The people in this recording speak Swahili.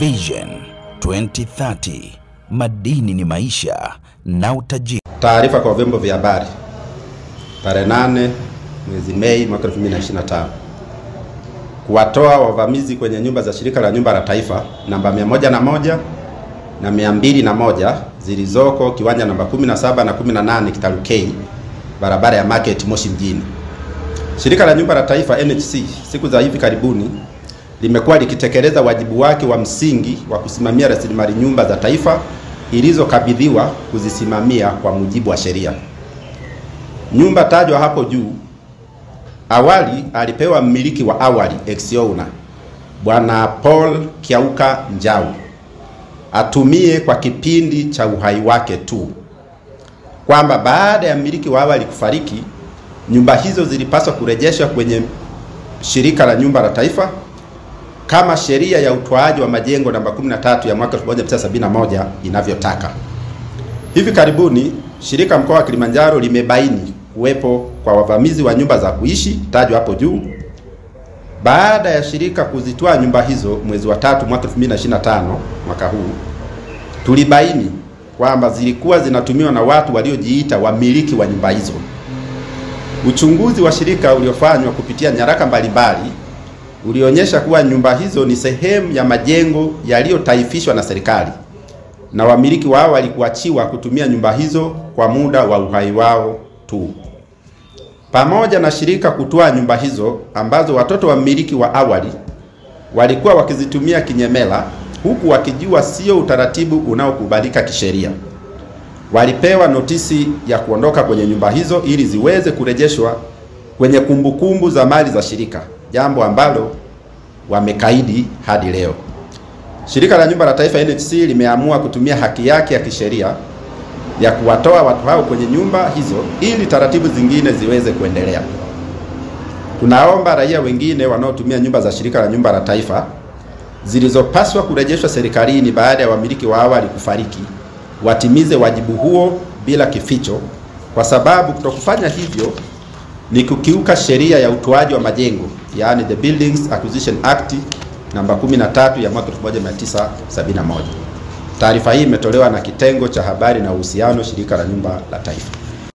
Vision 2030, madini ni maisha na utajiri. Taarifa kwa vyombo vya habari tarehe 8 mwezi Mei mwaka 2025 kuwatoa wavamizi kwenye nyumba za shirika la nyumba la taifa namba 101 na 201 zilizoko kiwanja namba 17 na 18 Kitalu K, barabara ya Market Moshi mjini. Shirika la nyumba la taifa NHC siku za hivi karibuni limekuwa likitekeleza wajibu wake wa msingi wa kusimamia rasilimali nyumba za taifa ilizokabidhiwa kuzisimamia kwa mujibu wa sheria. Nyumba tajwa hapo juu awali alipewa mmiliki wa awali ex-owner Bwana Paul Kiauka Njau atumie kwa kipindi cha uhai wake tu, kwamba baada ya mmiliki wa awali kufariki nyumba hizo zilipaswa kurejeshwa kwenye shirika la nyumba la taifa kama sheria ya utoaji wa majengo namba 13 ya mwaka 1971 inavyotaka. Hivi karibuni shirika mkoa wa Kilimanjaro limebaini kuwepo kwa wavamizi wa nyumba za kuishi tajwa hapo juu. Baada ya shirika kuzitoa nyumba hizo mwezi wa 3 mwaka 2025 mwaka huu, tulibaini kwamba zilikuwa zinatumiwa na watu waliojiita wamiliki wa nyumba hizo. Uchunguzi wa shirika uliofanywa kupitia nyaraka mbalimbali ulionyesha kuwa nyumba hizo ni sehemu ya majengo yaliyotaifishwa na serikali na wamiliki wao walikuachiwa kutumia nyumba hizo kwa muda wa uhai wao tu. Pamoja na shirika kutoa nyumba hizo ambazo watoto wa mmiliki wa awali walikuwa wakizitumia kinyemela, huku wakijua sio utaratibu unaokubalika kisheria, walipewa notisi ya kuondoka kwenye nyumba hizo ili ziweze kurejeshwa kwenye kumbukumbu za mali za shirika, jambo ambalo wamekaidi hadi leo. Shirika la nyumba la taifa NHC limeamua kutumia haki yake ya kisheria ya kuwatoa watu hao kwenye nyumba hizo ili taratibu zingine ziweze kuendelea. Tunaomba raia wengine wanaotumia nyumba za shirika la nyumba la taifa zilizopaswa kurejeshwa serikalini baada ya wamiliki wa awali kufariki watimize wajibu huo bila kificho, kwa sababu kutokufanya hivyo ni kukiuka sheria ya utoaji wa majengo, yaani the Buildings Acquisition Act namba 13 ya mwaka 1971. Taarifa hii imetolewa na kitengo cha habari na uhusiano shirika la nyumba la taifa.